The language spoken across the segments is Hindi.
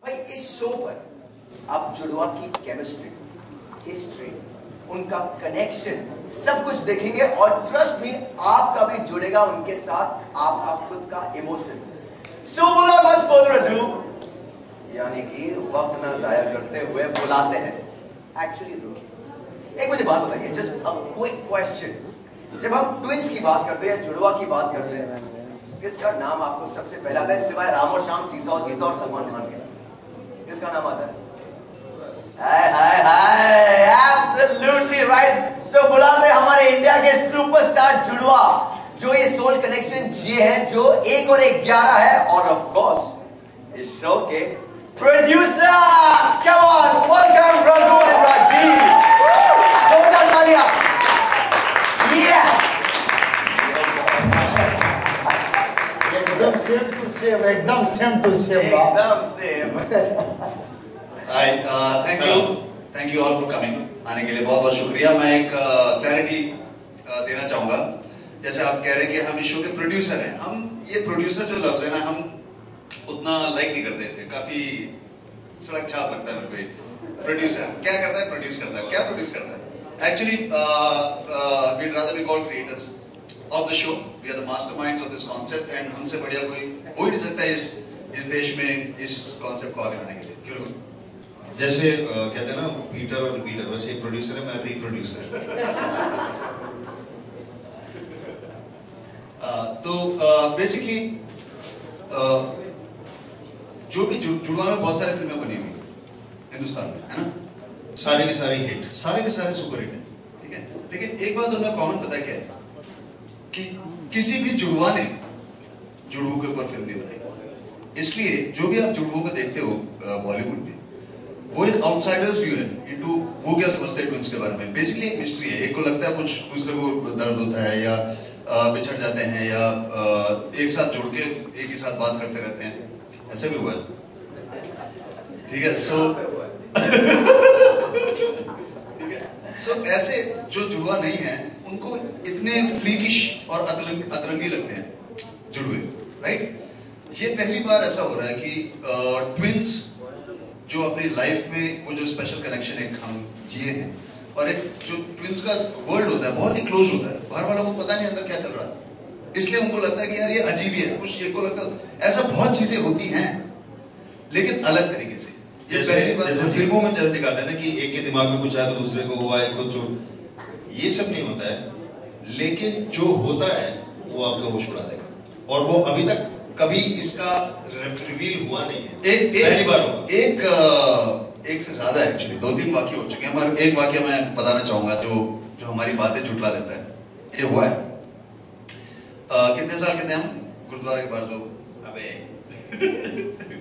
भाई इस शो पर आप जुड़वा की केमिस्ट्री, हिस्ट्री, उनका कनेक्शन सब कुछ देखेंगे और ट्रस्ट मी आपका भी जुड़ेगा उनके साथ आपका खुद का emotion. So without much further ado, यानी कि वक्त ना जाया करते हुए बुलाते हैं। एक्चुअली रुकिए, एक मुझे बात बताइए, जस्ट अ क्विक क्वेश्चन। जब हम ट्विंस की बात करते हैं, जुड़वा की बात करते हैं, किसका नाम आपको सबसे पहले आता है सिवाय राम और श्याम, सीता और गीता और सलमान खान के? किसका नाम आता है? हाय हाय हाय, एब्सोल्युटली राइट। सो बुलाते हैं हमारे इंडिया के सुपरस्टार जुड़वा, जो ये सोल कनेक्शन जिए हैं, जो 1 और 1 11 है, और ऑफ कोर्स इस शो के producers. Come on, welcome Raghu and Rajeev. जोरदार तालियां। एकदम सेम टू सेम, एकदम सेम टू सेम, एकदम same. Hi, thank you all for coming. आने के लिए बहुत बहुत शुक्रिया। मैं एक क्लैरिटी देना चाहूंगा। जैसे आप कह रहे हैं कि हम इस शो के प्रोड्यूसर हैं, हम ये प्रोड्यूसर जो लफ्ज है ना, हम उतना लाइक नहीं करते इसे। काफी सड़क छाप लगता है मेरे को। प्रोड्यूसर क्या करता है? प्रोड्यूस करता है। क्या प्रोड्यूस करता है? Actually we'd rather be called creators of the show. We are the masterminds of this concept, and हमसे बढ़िया कोई हो ही नहीं सकता है इस देश में इस कॉन्सेप्ट को आगे लाने के लिए। क्यों? जैसे कहते हैं ना पीटर और रिपीटर, वैसे एक प्रोड्यूसर है, मैं रिप्रोड्यूसर। तो बेसिकली जो भी जुड़वा में बहुत सारी फिल्में बनी हुई हिंदुस्तान में, है ना? सारे के सारे हिट, सारे के सारे सुपर हिट है, ठीक है। लेकिन एक बात उनमें कॉमन पता क्या है कि किसी भी जुड़वा ने जुड़वों के ऊपर फिल्म नहीं बनाई। इसलिए जो भी आप जुड़वों को देखते हो बॉलीवुड में, वो एक आउटसाइडर्स व्यू है इनटू वो क्या समझते हैं ट्विंस के बारे में। बेसिकली एक मिस्ट्री है। एक को लगता है कुछ, दूसरे को दर्द होता है, या बिछड़ जाते हैं, या एक साथ जुड़ के एक ही साथ बात करते रहते हैं। ऐसे भी हुआ है, ठीक है। सो ऐसे जो जुड़वा नहीं है उनको इतने फ्रीकिश और अतरंगी लगते हैं जुड़वे, राइट? ये पहली बार ऐसा हो रहा है कि ट्विंस जो अपनी लाइफ में वो जो स्पेशल कनेक्शन एक हम जिए हैं, और एक जो ट्विंस का वर्ल्ड होता है बहुत ही क्लोज होता है, बाहर वालों को पता नहीं अंदर क्या चल रहा है, इसलिए उनको लगता है कि यार ये अजीब ही है कुछ। ये को लगता है ऐसा बहुत चीजें होती हैं, लेकिन अलग तरीके से। ये पहली बार जैसे फिल्मों में जल्दी दिखाते हैं ना कि एक के दिमाग में कुछ आए तो दूसरे को हुआ, एक को चोट, ये सब नहीं होता है। लेकिन जो होता है वो आपका होश उड़ा देगा, और वो अभी तक कभी इसका रिवील हुआ नहीं है। पहली बार होगा। एक से ज्यादा एक्चुअली 2-3 वाक्य हो चुके हैं। हमारे एक वाक्य मैं बताना चाहूंगा जो हमारी बातें झुठला देता है। ये हुआ है कितने साल के थे हम गुरुद्वारे के बाहर जो, अबे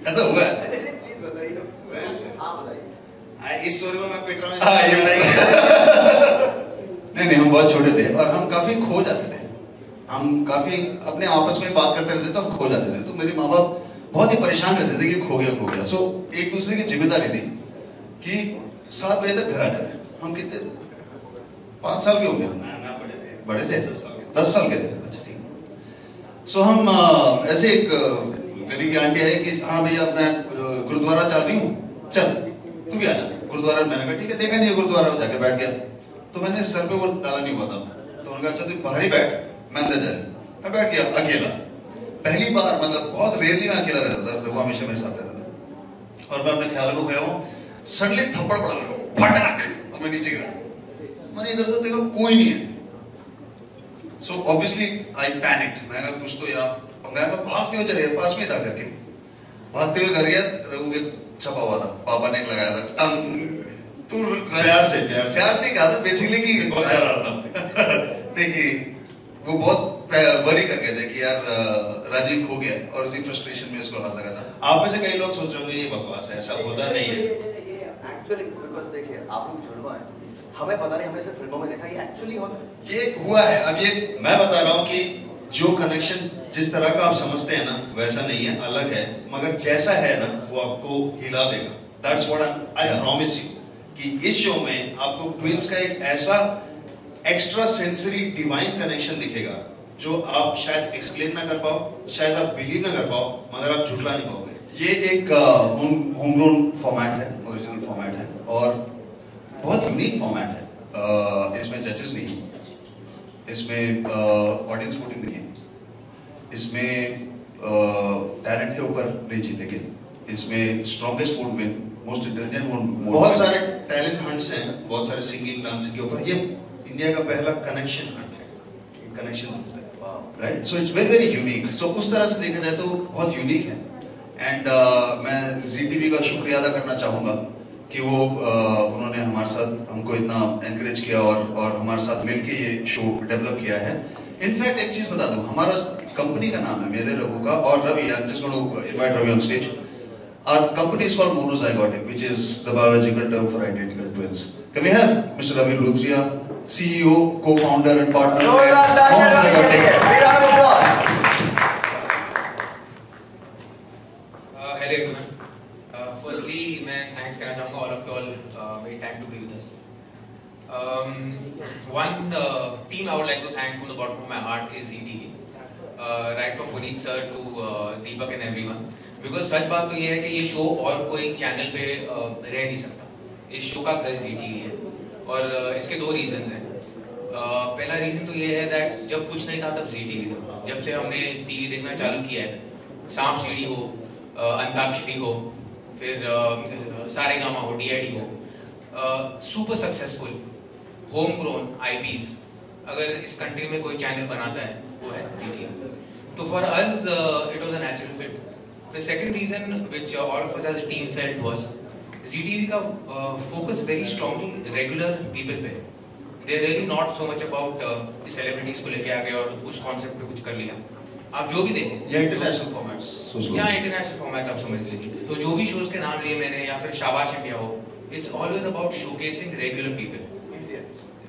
ऐसा हुआ है? इस स्टोरी में मैं पिट रहा हूँ। नहीं, हम बहुत छोटे थे और हम काफी खो जाते थे। हम काफी अपने आपस में बात करते रहते थे और खो जाते थे। तो मेरे माँ बाप बहुत ही परेशान रहते थे कि खो गया। सो एक दूसरे की जिम्मेदारी थी कि 7 बजे तक घर आ जाए। हम कितने 5 साल के हो गए ना बड़े थे 10 साल के थे। अच्छा, ठीक। सो हम ऐसे एक गली की आंटी आई कि हाँ भैया मैं गुरुद्वारा चल रही हूँ, चल तू भी आ जा गुरुद्वारा। मैंने कहा ठीक है, देखा नहीं गुरुद्वारा, जाके बैठ गया। तो मैंने सर पे वो डाला नहीं हुआ था, तो उन्होंने कहा अच्छा तू बाहर ही बैठ, मैं अंदर जा रही। मैं बैठ गया अकेला। पहली बार, मतलब बहुत रेयरली मैं अकेला रहता था, रघु हमेशा मेरे साथ रहता था। और मैं अपने ख्याल को खोया हूँ, सडनली थप्पड़ पड़ा मेरे को, फटाक, और मैं नीचे गिरा। मैंने इधर उधर देखा, कोई नहीं है। So obviously I panicked. मैंने कहा कुछ तो यहाँ पंगा है। मैं भागते हुए चले, पास में था करके, भागते हुए घर गया। रघु के छपा हुआ था, पापा ने लगाया था टंग। तू प्यार से कहा था बेसिकली कि बहुत प्यार आ रहा था। देखिए वो बहुत वरी कर गए थे कि यार राजीव खो गया, और उसी फ्रस्ट्रेशन में इसको हाथ लगा था। आप में से कई लोग सोच रहे होंगे ये बकवास है, ऐसा होता नहीं है। एक्चुअली बिकॉज़ देखिए आप लोग जुड़वा हैं, हमें पता नहीं, हमने सिर्फ फिल्मों में देखा, ये एक्चुअली होता है। ये हुआ है। अब ये मैं बता रहा हूँ कि जो कनेक्शन जिस तरह का आप समझते हैं ना वैसा नहीं है, अलग है, मगर जैसा है ना वो आपको हिला देगा। That's what I promise you कि इस शो में आपको ट्विंस का एक ऐसा एक्स्ट्रा सेंसरी डिवाइन कनेक्शन दिखेगा जो आप शायद एक्सप्लेन ना कर पाओ, शायद आप बिलीव ना कर पाओ, मगर आप झुठला नहीं पाओगे। ये एक होम ग्रोन फॉर्मेट है, ओरिजिनल फॉर्मेट है और बहुत यूनिक फॉर्मेट है। इसमें जजेस नहीं है, इसमें ऑडियंस वोटिंग नहीं है, इसमें टैलेंट के ऊपर नहीं जीतेंगे, इसमें strongest vote win, most intelligent vote. बहुत सारे टैलेंट हंट्स हैं, बहुत सारे सिंगिंग डांसिंग के ऊपर। ये इंडिया का पहला कनेक्शन हंट है, कनेक्शन होता है, right? So it's very very unique. So उस तरह से देखा जाए तो बहुत यूनिक है। एंड मैं ZTV का शुक्रिया अदा करना चाहूँगा कि वो उन्होंने हमारे साथ हमको इतना एनकरेज किया और हमारे साथ मिलके ये शो डेवलप किया है। इनफैक्ट एक चीज़ बता दूँ, हमारा कंपनी का नाम है मेरे रघु का, और Ravi, I am just going to invite Ravi on stage. Our company is called monozygotic, which is the biological term for identical twins. Can we have Mr. Ravi Luthria, CEO, co-founder and partner at monozygotic? Hello everyone. Firstly, मैं thanks कहना चाहूँगा all of you all very time to be with us. One team I would like to thank from the bottom of my heart is ZTV. Right from Puneet sir to Deepak and everyone. Because सच बात तो ये है कि ये शो और कोई चैनल पे रह नहीं सकता। इस शो का घर ZTV है और इसके दो रीजंस हैं। पहला रीजन तो ये है दैट जब कुछ नहीं था तब ZTV था। जब से हमने टीवी देखना चालू किया है, सांप सीढ़ी हो, अंताक्षरी हो, फिर सारेगामा हो, DID हो, super successful home grown IPs अगर इस कंट्री में कोई चैनल बनाता है वो है ZTV। तो for us it was a natural fit. The second reason which all of us as a team felt was ZTV का focus very strongly regular people पे। They're really not so much about celebrities को लेके आ गए और उस concept पे कुछ कर लिया। आप जो भी देखें या इंटरनेशनल फॉर्मेट्स, या इंटरनेशनल फॉर्मेट्स आप समझ लीजिए। तो जो भी शोज के नाम लिए मैंने या फिर शाबाश इंडिया हो, it's always about showcasing regular people,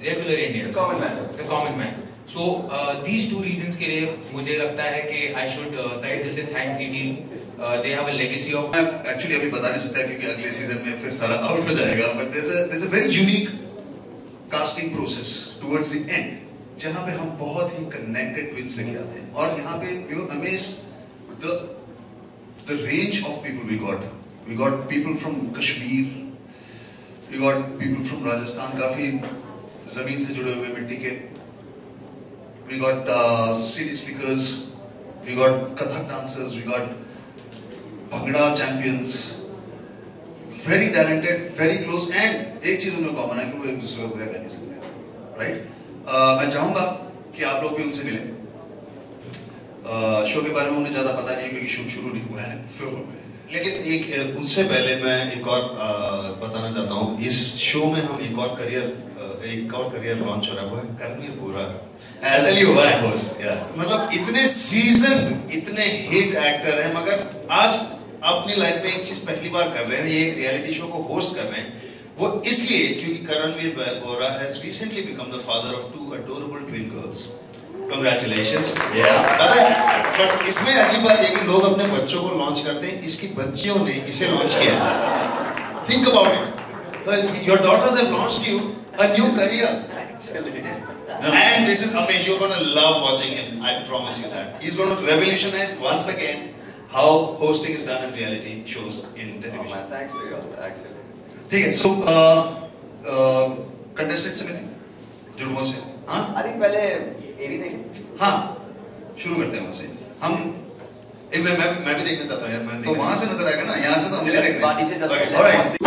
regular Indians, the common man. So these two reasons के लिए मुझे लगता है कि I should तहे दिल से thank ZTV. They have a legacy of. मैं एक्चुअली अभी बता नहीं सकता क्योंकि अगले सीजन में फिर सारा आउट हो जाएगा, but there's a very unique casting process towards the end जहाँ पे हम बहुत ही connected twins लेके आते हैं और यहाँ पे we were amazed the range of people we got. We got people from Kashmir, we got people from Rajasthan, काफी जमीन से जुड़े हुए मिट्टी के. We got city slickers, we got Kathak dancers, we got bhangra champions, very talented, very close, and एक चीज उनमें कॉमन है कि वो एक दूसरे को बगैर रह नहीं सकते, राइट? मैं चाहूंगा कि आप लोग भी उनसे मिलें। शो के बारे में उन्हें ज्यादा पता नहीं है क्योंकि शूट शुरू नहीं हुआ है, लेकिन एक उससे पहले मैं एक और बताना चाहता हूँ, इस शो में हम एक और करियर लॉन्च हो रहा है, वो है कर्णवीर बोरा का। ऐसे हुआ है मतलब इतने सीजन, इतने हिट एक्टर हैं, मगर आज अपनी लाइफ में एक चीज पहली बार कर रहे हैं, ये एक रियलिटी शो को होस्ट कर रहे हैं। वो इसलिए क्योंकि Karanvir Bohra has recently become the father of 2 adorable twin girls. Congratulations. But इसमें अजीब बात है कि लोग अपने बच्चों को लॉन्च करते हैं, इसकी बच्चियों ने इसे लॉन्च किया। Think about it, your daughters have launched you a new career, and this is amazing. You're going to love watching him, I promise you that. He's going to revolutionize once again how hosting is done in reality shows in television. Oh, thanks to you actually. ठीक है, सो कंटेस्टेंट से मिलें जुड़वों से। हाँ, I think पहले एवी देखें। हाँ, शुरू करते हैं वहाँ से। हम मैं भी देखना चाहता हूँ यार, मैंने तो वहाँ से नजर आएगा ना, यहाँ से तो हम नहीं देख रहे। नीचे चलते हैं। Alright.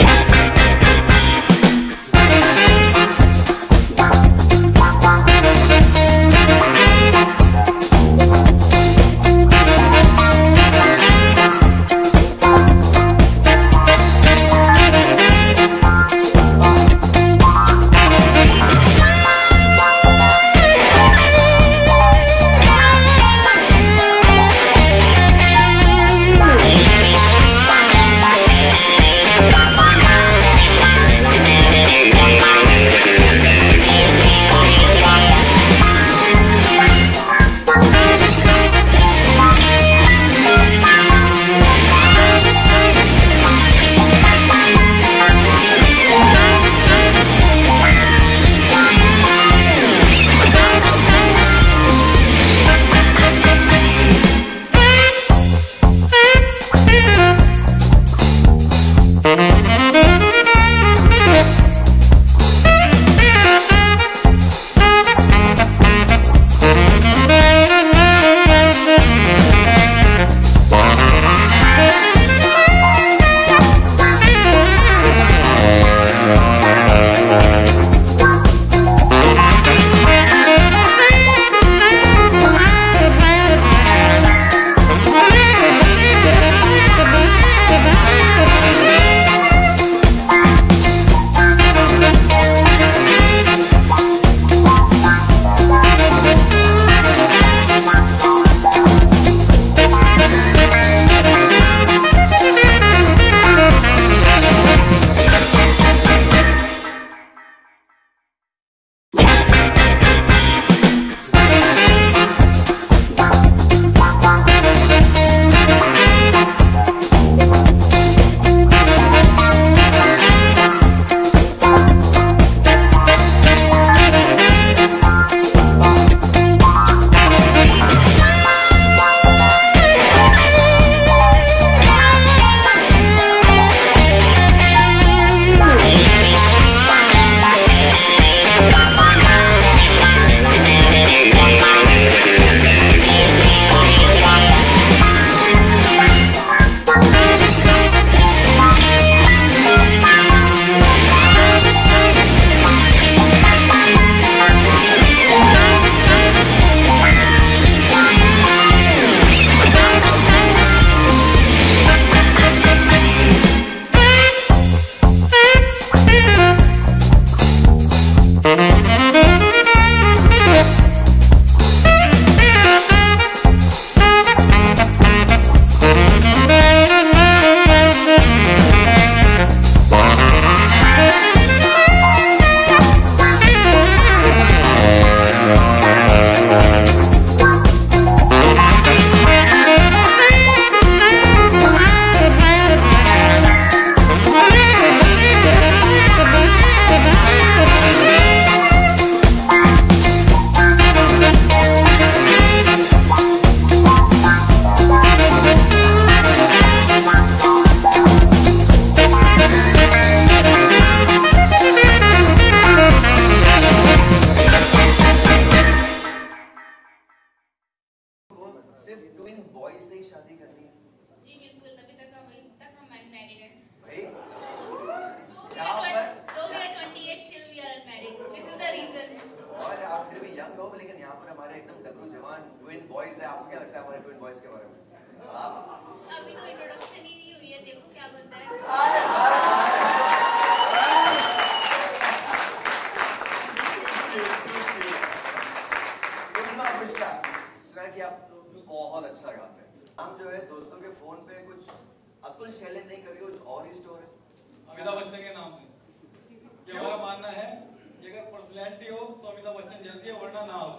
गर्लफ्रेंड बॉयज के बारे में? अभी तो इंट्रोडक्शन ही नहीं हुई है, देखो क्या बनता है। सुना कि आप बहुत अच्छा गाते हैं। हम जो है दोस्तों के फोन पे कुछ अतुल शैलेंद्र नहीं करेंगे, कुछ और ही स्टोर है अमिताभ बच्चन के नाम से। ये हमारा मानना है कि अगर पर्सनैलिटी हो तो अमिताभ बच्चन जैसी है, वरना ना हो।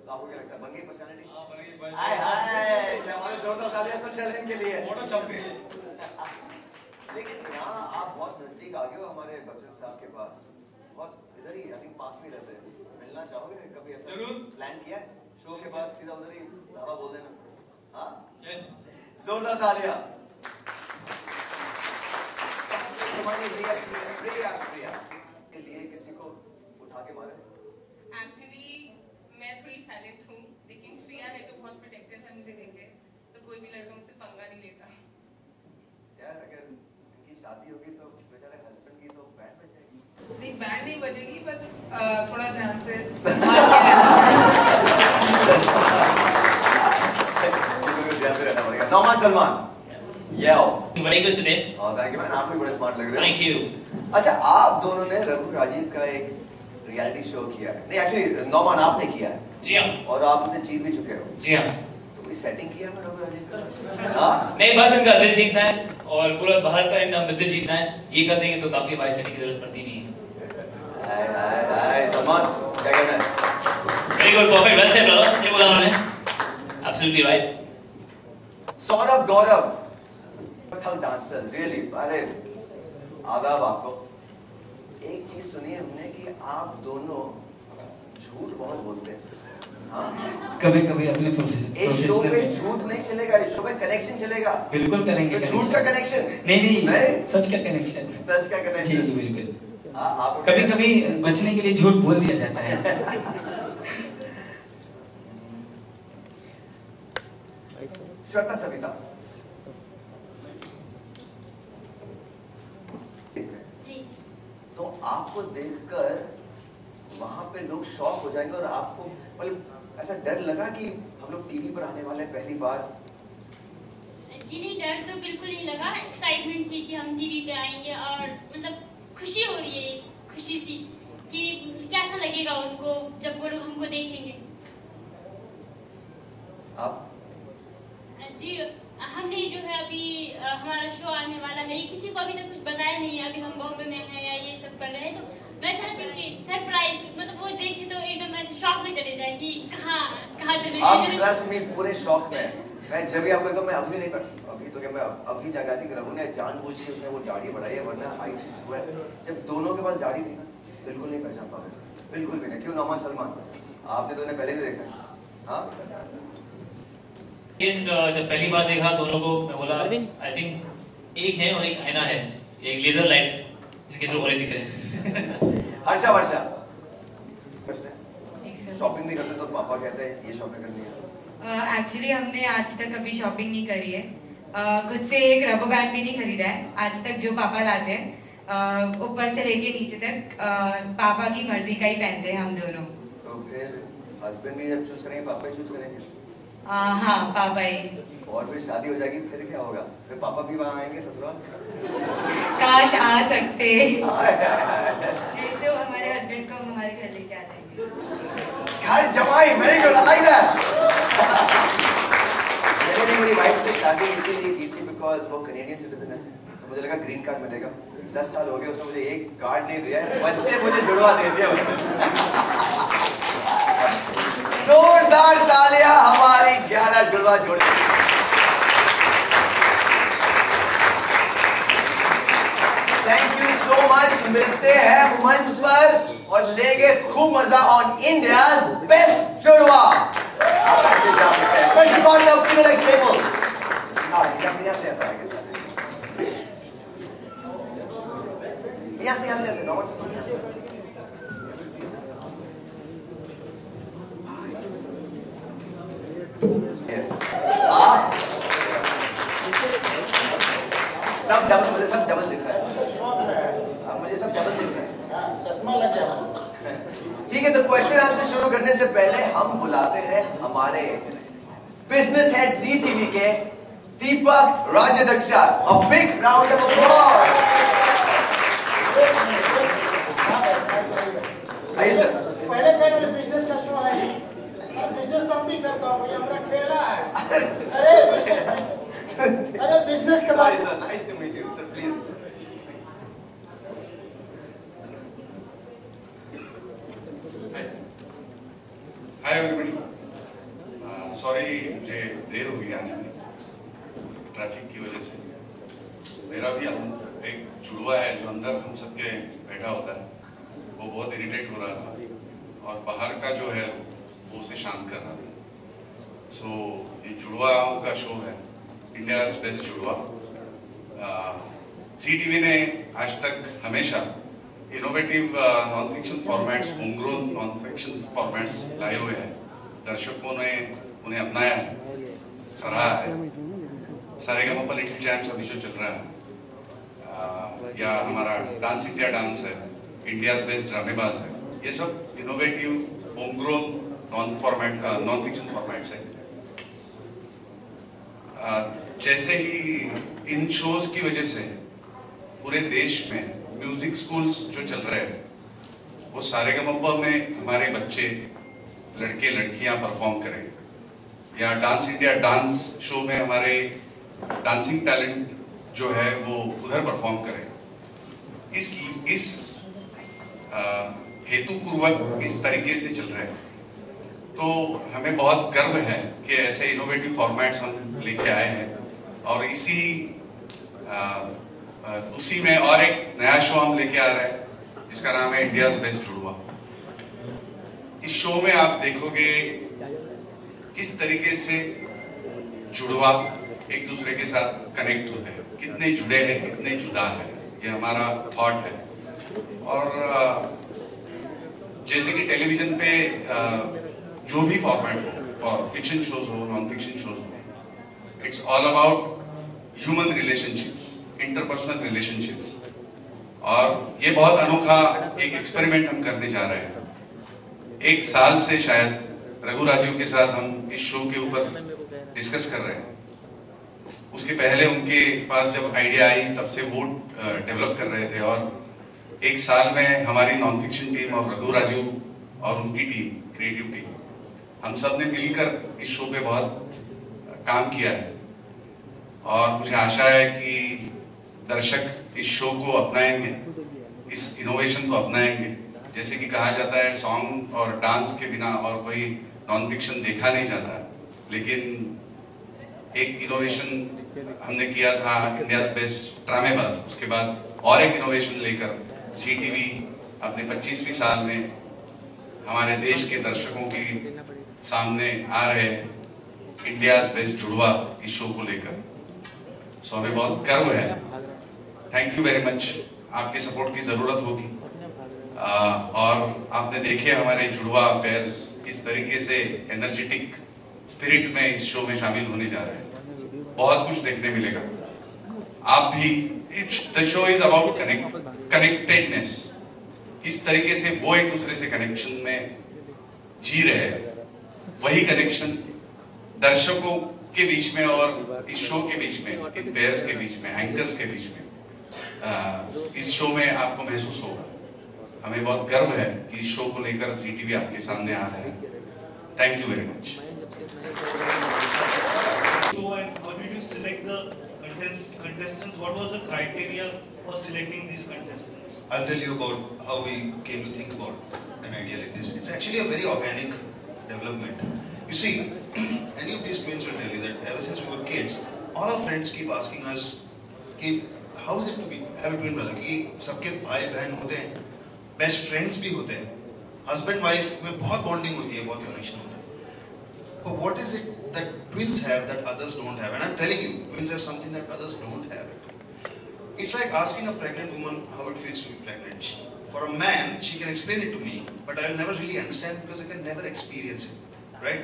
तो आपको क्या लगता है बन गई पर्सनैलिटी? हाँ, बन गई। हाय हाय, क्या हमारे जोरदार तालियां अतुल शैलेंद्र के लिए। फोटो छप गई। लेकिन यहाँ आप बहुत नजदीक आ गए हो हमारे बच्चन साहब के पास, बहुत इधर ही आई थिंक पास में रहते हैं। मिलना चाहोगे कभी? ऐसा जरूर। प्लान किया है? शो के बाद सीधा उधर ही धावा बोल देना। हाँ, यस, जोरदार तालियां। के लिए किसी को उठा के मारे? एक्चुअली मैं थोड़ी साइलेंट हूँ, लेकिन श्रेया है जो बहुत प्रोटेक्टिव है मुझे लेके, तो कोई भी लड़का मुझसे पंगा नहीं लेता। यार अगर इनकी शादी होगी तो बेचारे हस्बैंड की तो बैंड बज जाएगी। नहीं, बैंड नहीं बजेगी, बस थोड़ा ध्यान से। ध्यान से रहना पड़ेगा। Nauman Salman, Very good today. Thank you man, आप भी बड़े स्मार्ट लग रहे हो। Thank you. अच्छा, आप दोनों ने रघु राजीव का एक रियलिटी शो किया है। नहीं एक्चुअली नौमान आपने किया है। जी हाँ। और आप उसे जीत भी चुके हो। जी हाँ। तो कोई सेटिंग किया है रघु राजीव के साथ? हाँ? नहीं, बस इनका दिल जीतना है और पूरा भारत का इनका दिल जीतना है। ये कर देंगे तो काफी हमारी सेटिंग की जरूरत पड़ती नहीं है। हाय हाय हाय, सलमान क्या कहना है? Very good, perfect, well said, brother. ये बोला उन्होंने। Absolutely right. सौरभ गौरव, थल डांसर, रियली, अरे आदाब आपको। एक चीज सुनी है हमने कि आप दोनों झूठ बहुत बोलते हैं। हाँ? कभी कभी अपने इस शो पे झूठ नहीं चलेगा, इस शो पे कनेक्शन चलेगा। बिल्कुल करेंगे। तो झूठ का कनेक्शन नहीं, सच का कनेक्शन। सच का कनेक्शन। जी जी बिल्कुल। आपको कभी कभी बचने के लिए झूठ बोल दिया जाता है। श्वेता सविता, जी। तो आपको देखकर वहां पे लोग शॉक हो जाएंगे और आपको मतलब ऐसा डर लगा कि हम लोग टीवी पर आने वाले हैं पहली बार? जी नहीं, डर तो बिल्कुल नहीं लगा, एक्साइटमेंट थी कि हम टीवी पे आएंगे और मतलब खुशी हो रही है, खुशी सी कि कैसा लगेगा उनको जब वो लोग हमको देखेंगे। आप? जी, हमने जो है अभी हमारा शो आने वाला है, ये किसी को अभी तक कुछ बताया नहीं है। अभी हम बॉम्बे में हैं या ये सब कर रहे हैं, तो मैं चाहती हूँ कि सरप्राइज, मतलब वो देखे तो एकदम ऐसे शॉक में चले जाए कि कहाँ चले आप गए। ट्रस्ट मी, पूरे शॉक में। मैं जब भी आपको कहता हूँ मैं अभी नहीं, अभी तो क्या मैं अभी जगह थी कि रघु ने जानबूझ के उसने वो दाढ़ी बढ़ाई है, वरना आई स्वेयर जब दोनों के पास दाढ़ी थी ना बिल्कुल नहीं पहचान पाते, बिल्कुल भी नहीं। क्यों नौमान सलमान, आपने तो उन्हें पहले भी देखा है? हाँ? जब पहली बार देखा दोनों को, मैं बोला आई थिंक एक है और एक आईना है, एक लेजर लाइट, इनके दो बड़े दिख रहे हैं। हर्षा वर्षा, शॉपिंग भी करते तो पापा कहते हैं ये शॉपिंग करनी है। एक्चुअली हमने आज तक कभी शॉपिंग नहीं करी है, खुद से एक रबर बैंड भी नहीं खरीदा है आज तक। जो पापा लाते हैं ऊपर से लेके नीचे तक पापा की मर्जी का ही पहनते हैं हम दोनों। तो फिर हस्बैंड भी जब चूज करेंगे पापा ही चूज करेंगे? हाँ, पापा ही। और फिर शादी हो जाएगी फिर क्या होगा? फिर पापा भी वहाँ आएंगे ससुराल? काश आ सकते। नहीं तो हमारे हस्बैंड को हम हमारे घर लेके आ जाएंगे। घर जमाई, very good, I like that. मैंने मेरी वाइफ से शादी इसीलिए की थी बिकॉज वो कनेडियन सिटीजन है, तो मुझे लगा ग्रीन कार्ड मिलेगा। 10 साल हो गए उसने मुझे एक कार्ड नहीं दिया है, बच्चे मुझे जुड़वा दे दिया उसने। जोरदार तालियां हमारी 11 जुड़वा जोड़ी। Thank you so much. मिलते हैं मंच पर और लेंगे खूब मजा ऑन इंडिया बेस्ट जुड़वा। Special corner of people like staples. हां, यहाँ से आगे से। यहाँ से नॉर्मल से। सब डबल दिख रहा है। मुझे सब डबल दिख रहा है। चश्मा लग गया। ठीक है, तो क्वेश्चन आंसर शुरू करने से पहले हम बुलाते हैं हमारे बिजनेस हेड जी टीवी के दीपक राजदक्षा। A big round of applause. आइए सर। पहले कह रहे बिजनेस का शो है, बिजनेस तो हम भी करता हूँ, ये हमारा खेला है। अरे बिजनेस के बारे में। Sir, nice to meet you sir, please. Hi everybody, sorry मुझे देर हो गई आने में ट्रैफिक की वजह से। मेरा भी एक जुड़वा है जो अंदर हम सबके बैठा होता है, वो बहुत इरिटेट हो रहा था और बाहर का जो है वो उसे शांत कर रहा था। सो ये जुड़वाओं का शो है, इंडियाज बेस्ट जुड़वा। जी टीवी ने आज तक हमेशा innovative non fiction formats, homegrown non fiction formats लाए हुए हैं। दर्शकों ने उन्हें अपनाया है, सराहा है। सारेगामापा लिटिल चैंप्स अभी जो चल रहा है, या हमारा डांस इंडिया डांस है, इंडियाज बेस्ट ड्रामेबाज है, ये सब इनोवेटिव होमग्रोन नॉन फिक्शन फॉर्मेट्स है। जैसे ही इन शोज की वजह से पूरे देश में म्यूजिक स्कूल्स जो चल रहे हैं, वो सारेगामापा में हमारे बच्चे, लड़के लड़कियां परफॉर्म करें, या डांस इंडिया डांस शो में हमारे डांसिंग टैलेंट जो है वो उधर परफॉर्म करें, इस हेतुपूर्वक इस तरीके से चल रहे हैं। तो हमें बहुत गर्व है कि ऐसे इनोवेटिव फॉर्मेट्स हम लेके आए हैं, और उसी में और एक नया शो हम लेके आ रहे हैं जिसका नाम है इंडियाज बेस्ट जुड़वा। इस शो में आप देखोगे किस तरीके से जुड़वा एक दूसरे के साथ कनेक्ट होते हैं, कितने जुड़े हैं, कितने जुदा है, ये हमारा थॉट है। और जैसे कि टेलीविजन पे जो भी फॉर्मेट हो, फिक्शन शोज हो, नॉन फिक्शन शोज हो, it's all about human relationships, interpersonal relationships. और ये बहुत अनोखा एक एक्सपेरिमेंट हम करने जा रहे हैं। एक साल से शायद रघु राजीव के साथ हम इस शो के ऊपर डिस्कस कर रहे हैं। उसके पहले उनके पास जब आइडिया आई तब से वो डेवलप कर रहे थे, और एक साल में हमारी नॉन फिक्शन टीम और रघु राजीव और उनकी टीम, क्रिएटिव टीम, हम सब ने मिलकर इस शो पे बहुत काम किया है। और मुझे आशा है कि दर्शक इस शो को अपनाएंगे, इस इनोवेशन को अपनाएंगे। जैसे कि कहा जाता है, सॉन्ग और डांस के बिना और कोई नॉन फिक्शन देखा नहीं जाता, लेकिन एक इनोवेशन हमने किया था इंडियाज बेस्ट ड्रामेबाज। उसके बाद और एक इनोवेशन लेकर जी टीवी अपने 25वीं साल में हमारे देश के दर्शकों के सामने आ रहे हैं इंडियाज बेस्ट जुड़वा इस शो को लेकर। सो हमें बहुत गर्व है। Thank you very much. आपके सपोर्ट की जरूरत होगी, और आपने देखे हमारे जुड़वा पेयर्स किस तरीके से एनर्जेटिक स्पिरिट में इस शो में शामिल होने जा रहे हैं। बहुत कुछ देखने मिलेगा। आप भी, the show is about connectedness, किस तरीके से वो एक दूसरे से कनेक्शन में जी रहे हैं, वही कनेक्शन दर्शकों के बीच में और इस शो के बीच में, इन पेयर्स के बीच में, एंकर्स के बीच में, इस शो में आपको महसूस होगा। हमें बहुत गर्व है कि इस शो को लेकर जी टीवी आपके सामने आ रहे हैं। Thank you very much. So, and how did you select the contestants? What was the criteria for selecting these contestants? I'll tell you about how we came to think about an idea like this. It's actually a very organic development. You see, any of these twins will tell you that ever since we were kids, all our friends keep asking us, how is it to have a twin brother? कि सबके भाई बहन होते हैं, बेस्ट फ्रेंड्स भी होते हैं, हस्बैंड वाइफ में बहुत बॉन्डिंग होती है, बहुत कनेक्शन होता है। But what is it that twins have that others don't have? And I'm telling you, twins have something that others don't have. It's like asking a pregnant woman how it feels to be pregnant. For a man, she can explain it to me, but I'll never really understand because I can never experience it, right?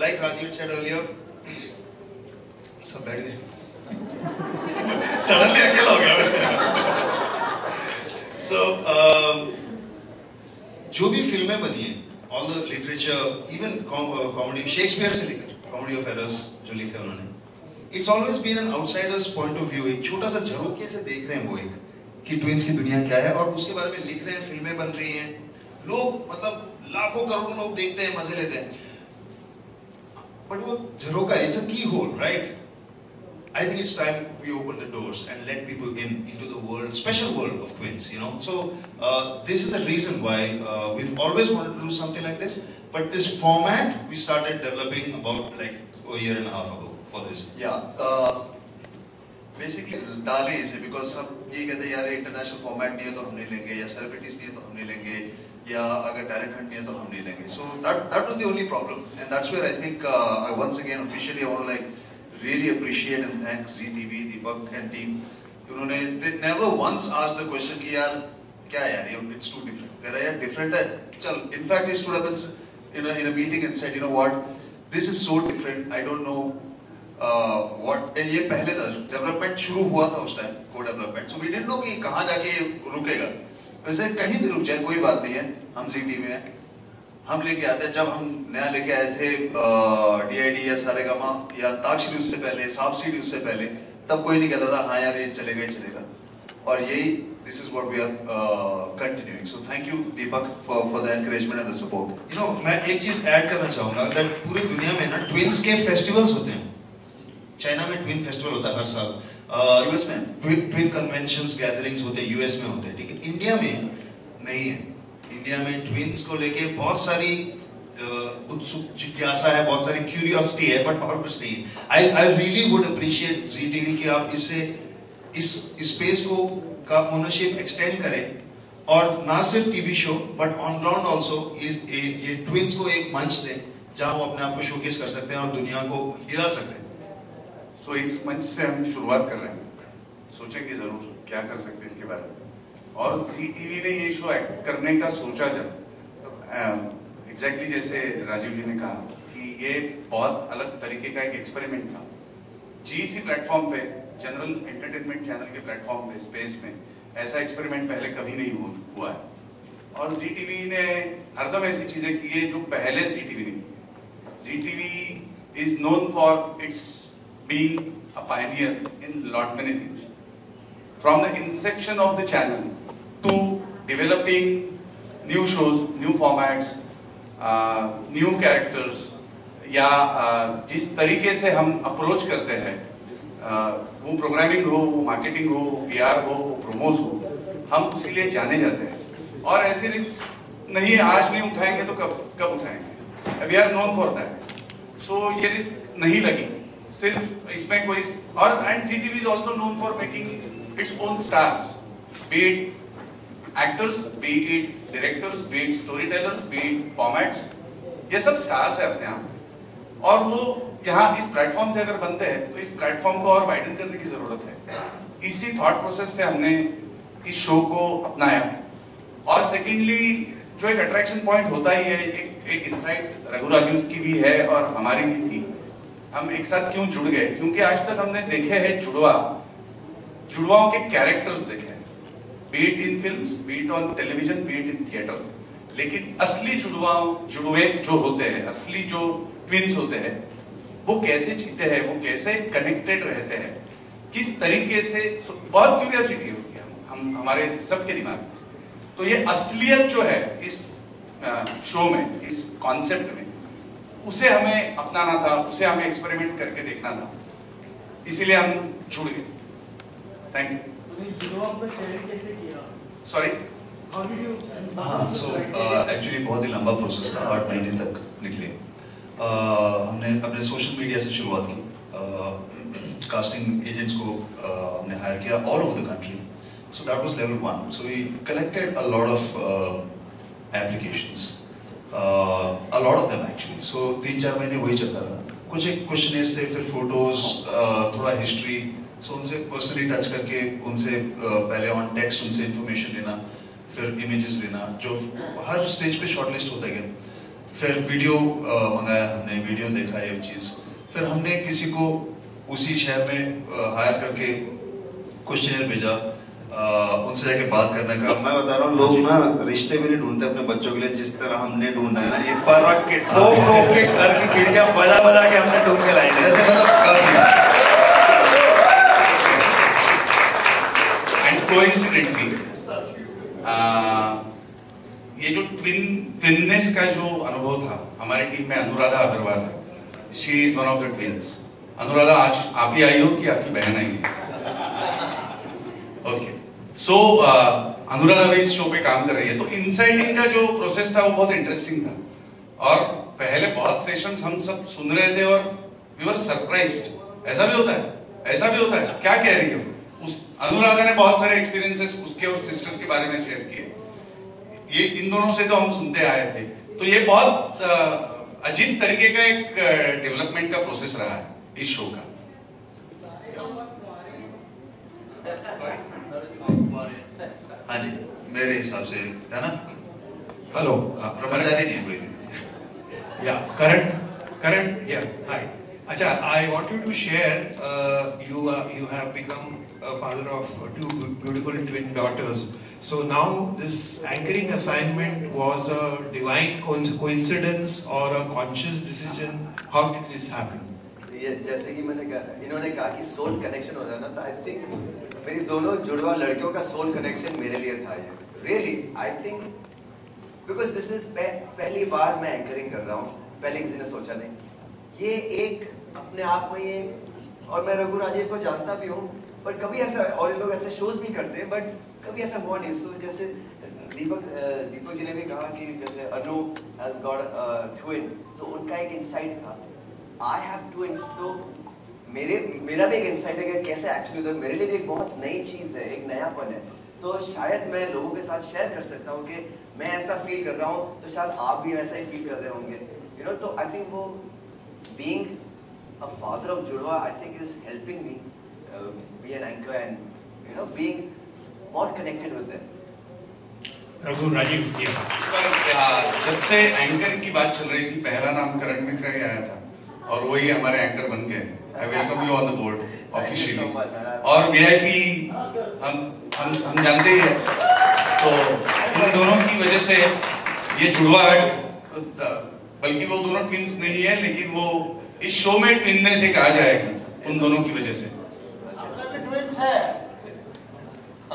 Like Rajiv said earlier, सब बैठ गए, suddenly अकेला हो गया। So, जो भी फिल्में बनी हैं, all the literature, even comedy, Shakespeare से लेकर कॉमेडी ऑफ एरर्स जो लिखे उन्होंने, it's always been an outsider's point of view, एक छोटा सा झरोके से देख रहे हैं वो एक कि ट्विंस की दुनिया क्या है, और उसके बारे में लिख रहे हैं, फिल्में बन रही हैं, लोग मतलब लाखों करोड़ों लोग देखते हैं, मजे लेते हैं, बट वो झरोका, it's a keyhole, right? I think it's time we open the doors and let people into the world, special world of twins, you know. So this is the reason why we've always wanted to do something like this. But this format we started developing about like a year and a half ago for this. Yeah. Basically डाले इसे because सब ये कहते हैं यार इंटरनेशनल फॉर्मेट नहीं है तो हम नहीं लेंगे, या सेलिब्रिटीज नहीं है तो हम नहीं लेंगे, या अगर टैलेंट हंट नहीं है तो हम नहीं लेंगे. So that was the only problem, and that's where I think once again officially I want to like really appreciate and thank Zee TV, Deepak and team. उन्होंने they never once asked the question कि यार क्या है यार ये it's too different. कह रहा है यार different है, चल. In fact, he stood up in a meeting and said, you know what, this is so different. I don't know what. And ये पहले था development शुरू हुआ था उस time, co-development. So we didn't know कि कहाँ जाके रुकेगा. वैसे कहीं भी रुक जाए कोई बात नहीं है, हम Zee TV में हम लेके आते हैं. जब हम नया लेके आए थे DID या सारेगामा या अंताक्षरी उससे पहले, सांप सीढ़ी उससे पहले, तब कोई नहीं कहता था हाँ यार ये चलेगा ही चलेगा. और यही this is what we are continuing. So thank you Deepak for the encouragement and the support. You know, मैं एक चीज ऐड करना चाहूँगा that पूरी दुनिया में ना ट्विंस के फेस्टिवल्स होते हैं. चाइना में ट्विन फेस्टिवल होता है हर साल, यूएस में ट्विन कन्वेंशंस गैदरिंग्स होते हैं, यूएस में होते हैं, ठीक है. इंडिया में नहीं है. इंडिया में ट्विंस को लेके बहुत सारी उत्सुक जिज्ञासा है, बहुत सारी क्यूरियोसिटी है, बट और कुछ नहीं है. I really would appreciate Zee TV कि आप इससे इस स्पेस को का ओनरशिप एक्सटेंड करें, और ना सिर्फ TV show but on ground also ये ट्विंस को एक मंच दें जहां वो अपने आप को शोकेस कर सकते हैं और दुनिया को हिला सकते हैं. सो इस मंच से हम शुरुआत कर रहे हैं, सोचेंगे जरूर क्या कर सकते हैं इसके बारे में. और Zee TV ने ये शो करने का सोचा जब एग्जैक्टली जैसे राजीव जी ने कहा कि ये बहुत अलग तरीके का एक एक्सपेरिमेंट था. GEC प्लेटफॉर्म पे, जनरल एंटरटेनमेंट चैनल के प्लेटफॉर्म पे, स्पेस में ऐसा एक्सपेरिमेंट पहले कभी नहीं हुआ है. और Zee TV ने हरदम ऐसी चीजें की है जो पहले Zee TV ने की. Zee TV is known for its being a pioneer in lot many things. From the inception of the channel to developing new shows, new formats, new characters, या जिस तरीके से हम अप्रोच करते हैं, वो प्रोग्रामिंग हो, वो मार्केटिंग हो, वो PR हो, वो प्रोमोस हो, हम उसी लिए जाने जाते हैं. और ऐसे रिस्क नहीं, आज नहीं उठाएंगे तो कब उठाएंगे. We are known for that. So ये रिस्क नहीं लगी सिर्फ इसमें कोई. और and Zee TV is also known for making its own stars, be it actors, be it directors, be it storytellers, be it formats. ये सब stars है अपने आप. और वो यहाँ इस प्लेटफॉर्म से अगर बनते हैं तो इस प्लेटफॉर्म को और वाइडन करने की जरूरत है. इसी थॉट प्रोसेस से हमने इस शो को अपनाया. और सेकेंडली जो एक अट्रैक्शन पॉइंट होता ही है, एक इनसाइट रघु राजू की भी है और हमारी भी थी. हम एक साथ क्यों जुड़ गए? क्योंकि आज तक हमने देखे हैं जुड़वाओं के कैरेक्टर्स देखे हैं, B it in films, B it on television, B it in theatre. लेकिन असली जुड़वे जो होते हैं, असली जो ट्विंस होते हैं, वो कैसे जीते हैं, वो कैसे कनेक्टेड रहते हैं, किस तरीके से, बहुत क्यूरियोसिटी होती है हम हमारे सबके दिमाग में. तो ये असलियत जो है इस शो में, इस कॉन्सेप्ट में, उसे हमें अपनाना था, उसे हमें एक्सपेरिमेंट करके देखना था. इसीलिए हम जुड़ गए. Thank you. सॉरी. हाँ, सो एक्चुअली बहुत ही लंबा प्रोसेस था, 8 महीने तक निकले. हमने अपने सोशल मीडिया से शुरुआत की. कास्टिंग एजेंट्स को हमने हायर किया all over the country. So that was level 1. So we collected a lot of applications, a lot of them actually. So 3-4 महीने वही चलता रहा. कुछ एक क्वेश्चनर्स थे, फिर फोटोज, थोड़ा हिस्ट्री. सो उनसे पर्सनली टच करके उनसे पहले ऑन टेक्स्ट उनसे इंफॉर्मेशन लेना, फिर इमेजेस लेना, जो हर स्टेज पे शॉर्टलिस्ट होता गया. फिर वीडियो मंगाया हमने, वीडियो देखा ये चीज़. फिर हमने किसी को उसी शहर में हायर करके क्वेश्चनर भेजा, उनसे जाके बात करने का। मैं बता रहा हूँ, लोग ना रिश्ते भी नहीं ढूंढते अपने बच्चों के लिए जिस तरह हमने ढूंढा है ना, एक बार रख के ठोक ठोक के घर की खिड़कियां बजा बजा के हमने ढूंढ के लाई है। ऐसे मतलब एंड कोइंसिडेंटली ये जो ट्विननेस का जो अनुभव था, हमारी टीम में अनुराधा अग्रवाल है, she is one of the twins. Anuradha, आज आप ही आई हो कि आपकी बहन आई है? ओके, सो अनुराधा भी इस शो पे काम कर रही है, तो इनसाइडिंग का जो प्रोसेस था वो बहुत इंटरेस्टिंग था। और पहले बहुत सेशंस हम सब सुन रहे थे और वी वर सरप्राइज्ड। ऐसा भी होता है, ऐसा भी होता है, क्या कह रही हो? उस अनुराधा ने बहुत सारे एक्सपीरियंसेस उसके और सिस्टर के बारे में शेयर किए। ये इन दोनों से तो हम सुनते आए थे, तो ये बहुत अजीब तरीके का एक डेवलपमेंट का प्रोसेस रहा है इस शो का। हाँ जी, मेरे हिसाब से है ना। हेलो, ब्रह्मचारी नहीं कोई। या करण या हाय। अच्छा, I wanted to share, you have become a father of two beautiful twin daughters. So now this anchoring assignment was a divine coincidence or a conscious decision? How did this happen? ये जैसे कि मैंने कहा, इन्होंने कहा कि सोल कनेक्शन हो जाना, तो आई थिंक मेरी दोनों जुड़वा लड़कियों का सोल कनेक्शन मेरे लिए था ये। Really I think because this is पहली बार मैं एंकरिंग कर रहा हूँ, पहले किसी ने सोचा नहीं। ये एक अपने आप में ये, और मैं रघु राजीव को जानता भी हूँ, पर कभी ऐसा, और ये लोग ऐसे शोज भी करते हैं, बट कभी ऐसा हुआ नहीं। सो जैसे दीपक जी ने भी कहा कि जैसे अनु हैज गॉट अ ट्विन, तो उनका एक इंसाइट था। आई हैव ट्विन्स, तो मेरा भी एक इंसाइट है कि कैसे एक्चुअली, तो मेरे लिए भी एक बहुत नई चीज़ है, एक नयापन है। तो शायद मैं लोगों के साथ शेयर कर सकता हूँ कि मैं ऐसा फील कर रहा हूँ, तो शायद आप भी वैसा ही फील कर रहे होंगे, यू नो। तो आई थिंक वो बीइंग अ फादर ऑफ जुड़वा, I think is helping me be an anchor and you know being more connected with them. Raghu Rajeev, जब से एंकर की बात चल रही थी, पहला नाम करण मिश्रा ही आया था और वही हमारे एंकर बन गए। I welcome you on the board officially. और वीआईपी हम जानते ही हैं, तो इन दोनों की वजह से ये जुड़वा है, बल्कि वो दोनों ट्विंस नहीं है, लेकिन वो इस शो में ट्विननेस से कहा जाएगा उन दोनों की वजह से। ट्विंस है,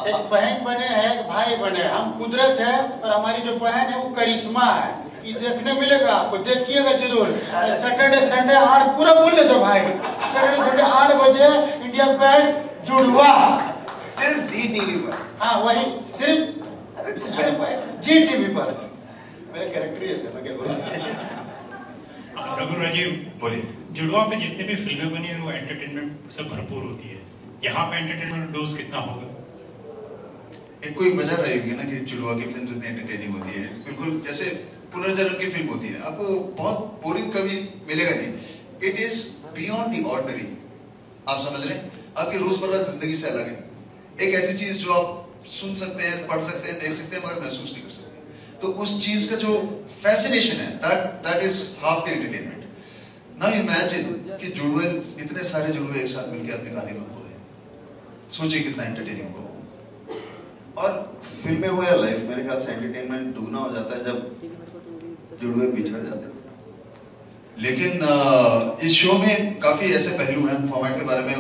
एक बहन बने हैं, एक भाई बने। हम कुदरत है, और हमारी जो बहन है वो करिश्मा है। ये देखने मिलेगा आपको, देखिएगा जरूर। सैटरडे संडे 8, पूरा बोल ले दो भाई, सैटरडे संडे 8 बजे इंडिया बेस्ट जुड़वा, सिर्फ जी टीवी पर। हाँ वही, सिर्फ जी टीवी पर। मेरा कैरेक्टर ही ऐसा लगे। रघु राजीव बोलिए। जुड़वा पे जितनी भी फिल्में बनी है वो एंटरटेनमेंट से भरपूर होती है, यहाँ पे एंटरटेनमेंट डोज कितना होगा? एक कोई वजह रहेगी ना कि जुड़वा की फिल्म इतनी एंटरटेनिंग होती है। बिल्कुल जैसे पुनर्जन्म की फिल्म होती है, आपको बहुत बोरिंग कभी मिलेगा नहीं। It is beyond the ordinary. आप समझ रहे हैं, आपकी रोजमर्रा जिंदगी से अलग है। एक ऐसी चीज जो आप सुन सकते हैं, पढ़ सकते हैं, देख सकते हैं, मगर महसूस नहीं कर सकते। तो उस चीज का जो फैसिनेशन है, that is half the entertainment. Now imagine कि जुड़वे, इतने सारे जुड़वे एक साथ मिलकर अपनी कहानी बंद हो रहे हैं, सोचिए कितना एंटरटेनिंग होगा। और फिल्में हो या लाइफ, मेरे ख्याल से एंटरटेनमेंट दुगना हो जाता है जब जुड़वे बिछड़ जाते हैं। लेकिन इस शो में काफी ऐसे पहलू हैं फॉर्मेट के बारे में।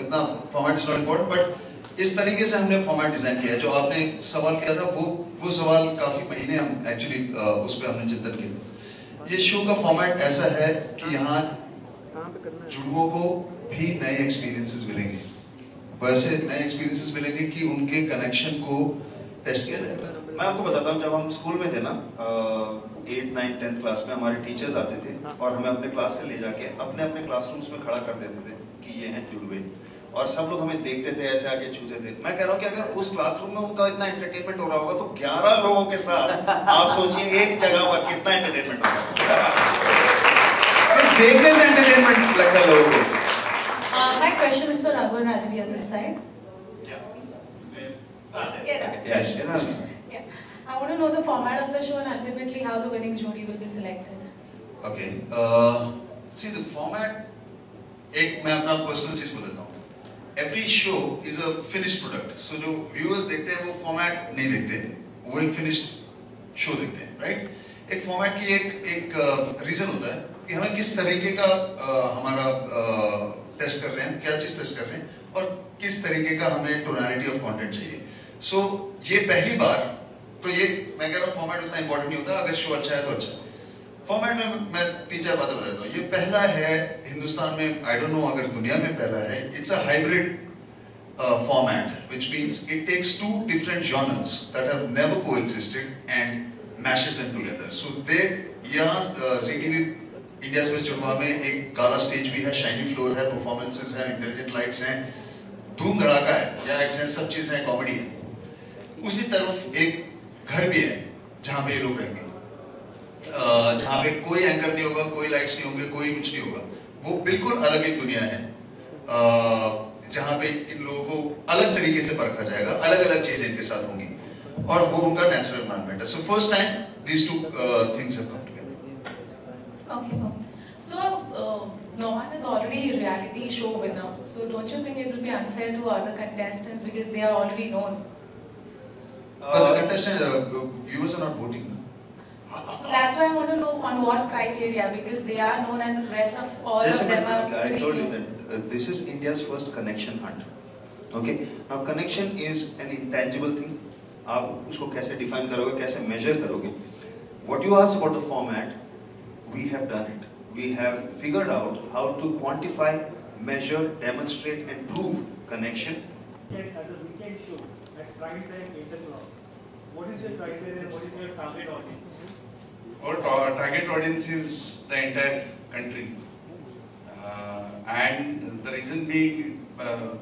इतना format is not important, but इस तरीके से हमने फॉर्मेट डिजाइन किया है। जो आपने सवाल किया था, वो सवाल काफी महीने हम एक्चुअली उस पर हमने चिंतन किया। ये शो का फॉर्मेट ऐसा है कि यहाँ जुड़वों को भी नए एक्सपीरियंसेस मिलेंगे, वैसे नए एक्सपीरियंसेस मिलेंगे कि उनके कनेक्शन को टेस्ट किया जाएगा। मैं आपको बताता हूँ, जब हम स्कूल में थे ना, 8, 9, 10th क्लास में हमारे टीचर्स आते थे और हमें अपने क्लास से ले जाके अपने अपने क्लासरूम्स में खड़ा कर देते थे कि ये हैं जुड़वे, और सब लोग हमें देखते थे, ऐसे आके छूते थे। मैं कह रहा हूँ कि अगर उस क्लासरूम में उनका इतना एंटरटेनमेंट हो रहा होगा, तो 11 लोगों के साथ आप सोचिए एक जगह पर कितना एंटरटेनमेंट होगा। सिर्फ देखने से एंटरटेनमेंट लगता है लोगों को। My question is for Raghu and Rajvi on this side. Yes. I want to know the format of the show and ultimately how the winning jury will be selected. Okay. See the format. एक मैं अपना पर्सनल चीज बोल देता हूँ। every show is a finished product. So जो viewers देखते हैं वो format नहीं देखते, वो एक finished show देखते हैं, right? एक format की एक reason होता है कि हमें किस तरीके का हमारा टेस्ट कर रहे हैं, क्या चीज टेस्ट कर रहे हैं और किस तरीके का हमें टोनालिटी ऑफ कंटेंट चाहिए. So ये पहली बार, तो ये मैं कह रहा हूँ फॉर्मेट उतना इंपॉर्टेंट नहीं होता, अगर शो अच्छा है तो अच्छा. फॉर्मेट में मैं 3-4 बातें बता देता हूँ. ये पहला है हिंदुस्तान में, आई डोंट नो अगर दुनिया में पहला है. It's a hybrid format, which means it takes two different genres that have never coexisted and mashes them together. So they, यहाँ ZTV इंडिया स्पेस जुड़वा में एक गाला स्टेज भी है, शाइनी फ्लोर है, परफॉर्मेंसेस हैं, इंटेलिजेंट लाइट्स हैं, धूम धड़ाका है, या एक्शन, सब चीज़ है, कॉमेडी है. उसी तरफ एक घर भी है जहाँ पे ये लोग रहेंगे, जहाँ पे कोई एंकर नहीं होगा, कोई लाइट्स नहीं होंगे, कोई कुछ नहीं होगा. वो बिल्कुल अलग एक दुनिया है जहाँ पे इन लोगों को अलग तरीके से परखा जाएगा, अलग अलग चीजें इनके साथ होंगी और वो उनका नेचुरल एनवायरनमेंट है. So first time these two things have come together. Okay. So no one is already a reality show winner. So don't you think it will be unfair to other contestants because they are already known? But the contestant viewers are not voting. So that's why I want to know on what criteria, because they are known and the rest of all of them are I pretty told you new. that this is India's first connection hunt. Okay, now connection is an intangible thing. आप उसको कैसे define करोगे, कैसे measure करोगे? What you asked about the format, we have done it. We have figured out how to quantify, measure, demonstrate, and prove connection. As a weekend show at prime time 8 o'clock, what is your criteria? What is your target audience? Our target audience is the entire country, and the reason being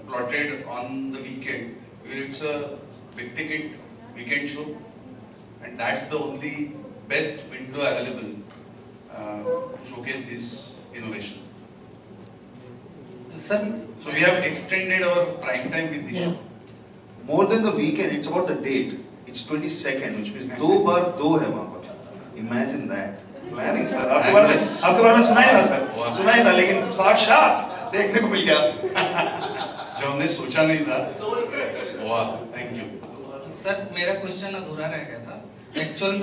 plotted on the weekend. It's a big ticket weekend show, and that's the only best window available to showcase this innovation. Sir, so we have extended our prime time with this show. More than the weekend, it's about the date. It's 22nd, which means 2 बार 2 है वहाँ पर. Imagine that. Planning, sir. आपके बारे में सुना ही था सर, सुना ही था, लेकिन साक्षात देखने को मिल गया. जो हमने सोचा नहीं था. वाह, थैंक यू. सर मेरा क्वेश्चन अधूरा रह गया था. एक्चुअल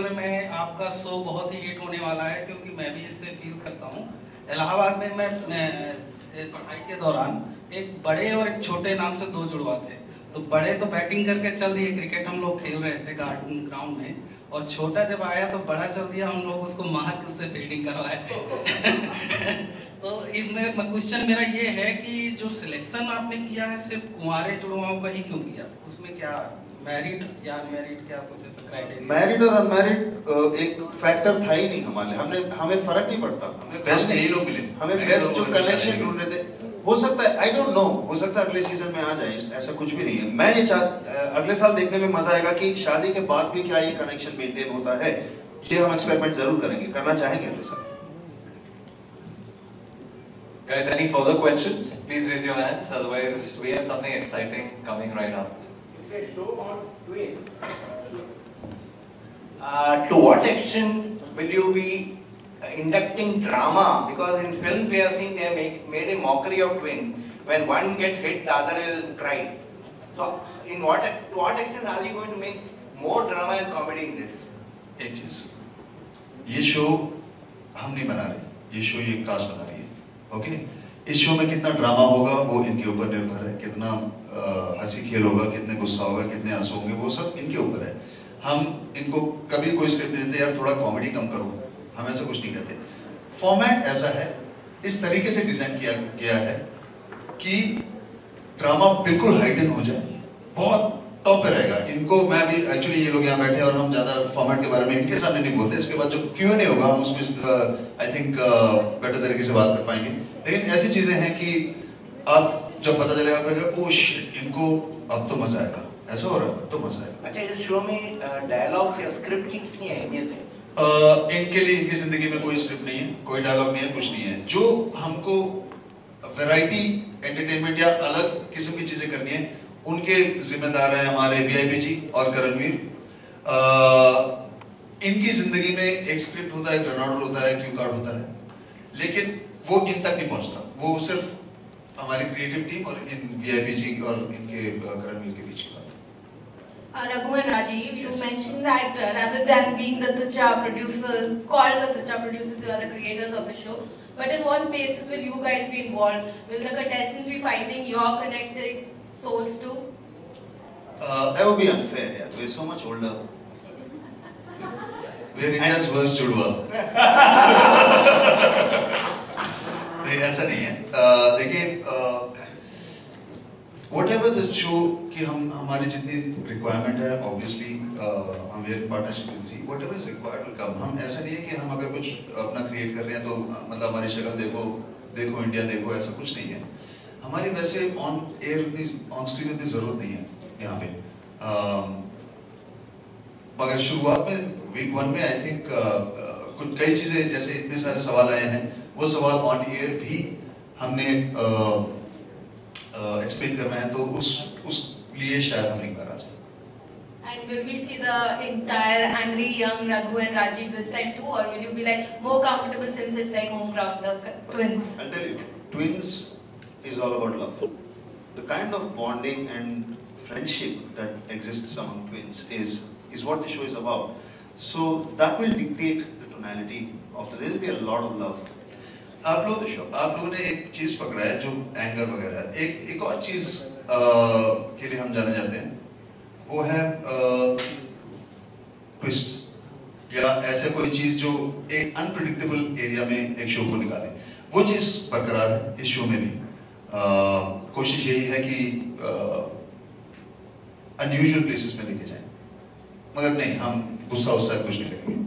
में मैं आपका शो बहुत ही हिट होने वाला है, क्योंकि मैं भी इससे फील करता हूँ. इलाहाबाद में मैं पढ़ाई के दौरान एक बड़े और एक छोटे नाम से 2 जुड़वा थे. तो बड़े तो बैटिंग करके चल दिए, क्रिकेट हम लोग खेल रहे थे गार्डन ग्राउंड में, और छोटा जब आया तो बड़ा चल दिया, हम लोग उसको मार के उससे फील्डिंग करवाए थे. तो इसमें क्वेश्चन मेरा ये है कि जो सिलेक्शन आपने किया है सिर्फ कुंवारे जुड़वाओं का ही क्यों किया? उसमें क्या मैरिड या अनमैरिड, क्या कुछ ऐसा क्राइटेरिया? मैरिड और अनमैरिड एक फैक्टर था ही नहीं हमारे. हमें फर्क नहीं पड़ता. हमें बेस्ट यही लोग मिले, हमें बेस्ट जो कनेक्शन ढूंढ रहे थे. हो सकता है, आई डोंट नो, हो सकता है अगले सीजन में आ जाए, ऐसा कुछ भी नहीं है. मैं ये अगले साल देखने में मजा आएगा कि शादी के बाद भी क्या ये कनेक्शन मेंटेन होता है. ये हम एक्सपेरिमेंट जरूर करेंगे, करना चाहेंगे अगले साल. Guys, any further questions? Please raise your hands. Otherwise, we have something exciting coming right up. To what extent will you be inducting drama? Because in films we have seen they have made a mockery of twins. When one gets hit, the other will cry. So, to what extent are you going to make more drama and comedy in this? एक चीज, ये शो हम नहीं बना रहे, ये शो ये कास्ट बना रही है. ओके, इस शो में कितना ड्रामा होगा वो इनके ऊपर निर्भर है. कितना हंसी खेल होगा, कितने गुस्सा होगा, कितने आंसू होंगे, वो सब इनके ऊपर है. हम इनको कभी कोई स्क्रिप्ट नहीं देते, यार थोड़ा कॉमेडी कम करो, हम ऐसा कुछ नहीं कहते. फॉर्मेट ऐसा है, इस तरीके से डिजाइन किया गया है कि ड्रामा बिल्कुल हाइडन हो जाए, बहुत टॉप पे रहेगा. इनको मैं भी एक्चुअली, ये लोग यहाँ बैठे और हम ज्यादा फॉर्मेट के बारे में इनके सामने नहीं बोलते. इसके बाद जो Q&A होगा हम उसमें आई थिंक बेटर तरीके से बात कर पाएंगे. लेकिन ऐसी चीजें हैं कि आप जब पता चलेगा आपको, ओह शिट, इनको अब तो मजा आएगा, ऐसा हो रहा है, अब तो मजा आएगा. अच्छा, इस शो में डायलॉग या स्क्रिप्ट की कितनी अहमियत है? इनके लिए, इनकी जिंदगी में कोई स्क्रिप्ट नहीं है, कोई डायलॉग नहीं है, कुछ नहीं है. जो हमको वैरायटी एंटरटेनमेंट या अलग किस्म की चीजें करनी है, उनके जिम्मेदार हैं हमारे VIP जी और करणवीर. इनकी जिंदगी में एक स्क्रिप्ट होता है, एक रन ऑर्डर होता है, क्यू कार्ड होता है, लेकिन वो इन तक नहीं पहुंचता. वो सिर्फ हमारी क्रिएटिव टीम और इन वीआईपी जी और इनके करण के बीच की बात। Raghu and Rajiv, you mentioned that rather than being the Tucha producers, called the Tucha producers, you are the creators of the show. But in what basis will you guys be involved? Will the contestants be fighting your connected souls too? That would be unfair, yeah. We're so much older. We're India's worst जुड़वा। नहीं ऐसा नहीं है। देखिए whatever the show कि हम हमारी जितनी requirement है obviously हम we're in partnership with Zee, whatever is required will come। हम ऐसा नहीं है कि हम अगर कुछ अपना create कर रहे हैं तो मतलब हमारी शक्ल देखो इंडिया देखो, ऐसा कुछ नहीं है। हमारी वैसे on air on screen इतनी जरूरत नहीं है यहाँ पे। मगर शुरुआत में week 1 में I think कुछ कई चीजें जैसे इतने सारे सवाल आए हैं, वो सवाल on air भी हमने एक्सप्लेन कर रहे हैं, तो उस लिए शायद हम एक बार आ जाए। And will we see the entire angry young Raghu and Rajiv this time too, or will you be like more comfortable since it's like home ground, the twins? I'll tell you, twins is all about love. The kind of bonding and friendship that exists among twins is what the show is about. So that will dictate the tonality of the. There will be a lot of love. आप लोगों ने एक चीज पकड़ा है जो एंगर वगैरह, एक और चीज के लिए हम जाने जाते हैं, वो है ट्विस्ट या ऐसे कोई चीज जो एक अनप्रेडिक्टेबल एरिया में एक शो को निकाले। वो चीज बरकरार है इस शो में भी। कोशिश यही है कि अनयूजुअल प्लेसेस में लेके जाएं, मगर नहीं हम गुस्सा कुछ नहीं करेंगे।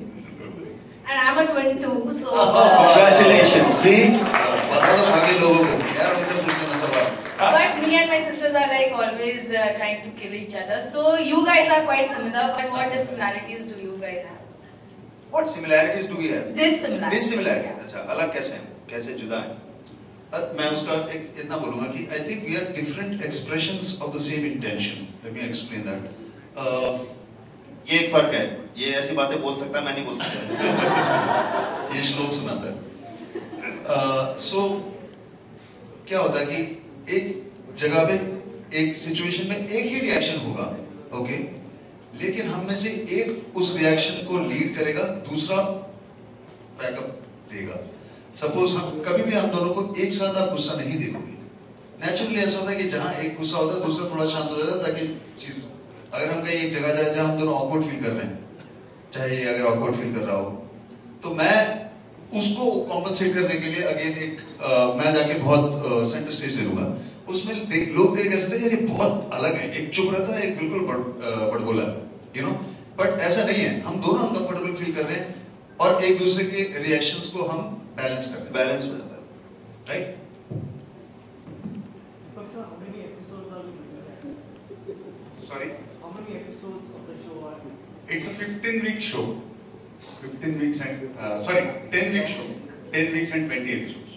And I'm a twin too, so congratulations. See, बता दो बाकी लोगों को यार, उनसे पूछने ना सवाल। But me and my sisters are like always trying to kill each other. So you guys are quite similar, but what dissimilarities do you guys have? What similarities do we have? Dissimilarities. Dissimilarities. अच्छा, अलग कैसे हैं? कैसे जुदा हैं? मैं उसका एक इतना बोलूँगा कि I think we are different expressions of the same intention. Let me explain that. ये एक फर्क है, ये ऐसी बातें बोल सकता है, मैं नहीं बोल सकता। ये श्लोक सुनाता है। So क्या होता है कि एक जगह पे एक सिचुएशन में एक ही रिएक्शन होगा, ओके, लेकिन हम में से एक उस रिएक्शन को लीड करेगा, दूसरा बैकअप देगा। सपोज हम कभी भी हम दोनों को एक साथ आप गुस्सा नहीं देखोगे। नेचुरली ऐसा होता है कि जहाँ एक गुस्सा होता है दूसरा थोड़ा शांत हो जाता है, ताकि चीज अगर हम कहीं एक जगह जाए जहाँ हम दोनों ऑकवर्ड फील कर रहे हैं, चाहे ये अगर ऑकवर्ड फील कर रहा हो, तो मैं उसको कॉम्पनसेट करने के लिए अगेन मैं जाके बहुत सेंटर स्टेज ले लूंगा। उसमें लोग देख कैसे थे, ये बहुत अलग है, एक चुप रहता है, एक बिल्कुल बड़बोला, यू नो, बट ऐसा नहीं है। हम दोनों अनकंफर्टेबल फील कर रहे हैं और एक दूसरे के रिएक्शंस को हम बैलेंस कर रहे हैं। बैलेंस हो जाता है, right? Sorry? How many episodes of the show are there? It's a 15-week show. 15 weeks and 10-week show. 10 weeks and 20 episodes.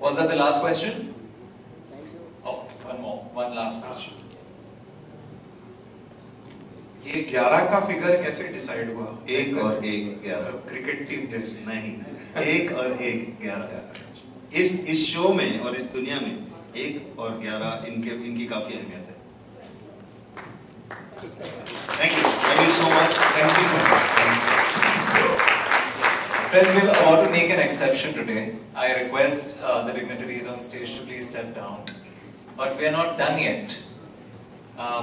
Was that the last question? Oh, one more. One last question. ये 11 का फिगर कैसे डिसाइड हुआ? 1 और 1 11 क्रिकेट टीम जैसे नहीं, 1 और 1 11। इस शो में और इस दुनिया में 1 और 11 इनकी काफी अहमियत है। Thank you so much. Thank you. Friends, we're about to make an exception today. I request the dignitaries on stage to please step down. But we are not done yet.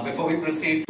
Before we proceed.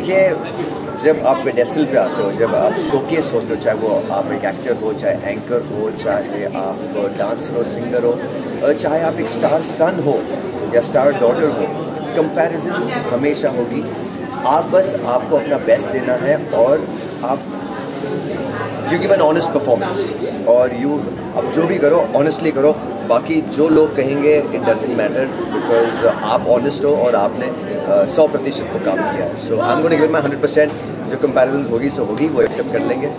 देखिए, जब आप पेडेस्टल पे आते हो, जब आप शोकेस होते हो, चाहे वो आप एक एक्टर हो, चाहे एंकर हो, चाहे आप डांसर हो, सिंगर हो, चाहे आप एक स्टार सन हो या स्टार डॉटर हो, कंपैरिजन्स हमेशा होगी। आप बस आपको अपना बेस्ट देना है और आप you give an honest performance और यू अब जो भी करो ऑनेस्टली करो। बाकी जो लोग कहेंगे इट डजंट मैटर, बिकॉज आप ऑनेस्ट हो और आपने 100% को काम किया है। So I am going to give it my 100%। जो कंपैरिजन होगी सो होगी, वो एक्सेप्ट कर लेंगे। I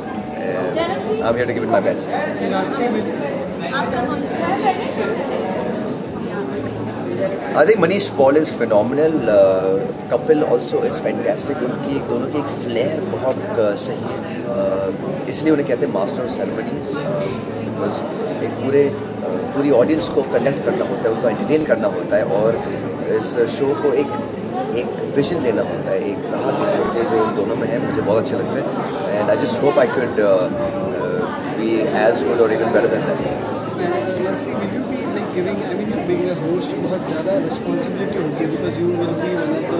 am here to give it my best. I think Manish Paul is phenomenal. Kapil also is fantastic. उनकी दोनों की एक फ्लेयर बहुत सही है, इसलिए उन्हें कहते हैं मास्टर ऑफ सेरेमनीज, बिकॉज एक पूरी ऑडियंस को कनेक्ट करना होता है, उनको एंटरटेन करना होता है और इस शो को एक विजन देना होता है, एक राह देनी होती है, जो उन दोनों में है। मुझे बहुत अच्छा लगता है and I just hope I could be as good or even better than that. Giving, I mean, being a host, बहुत ज़्यादा responsibility होती है, because you will be one of the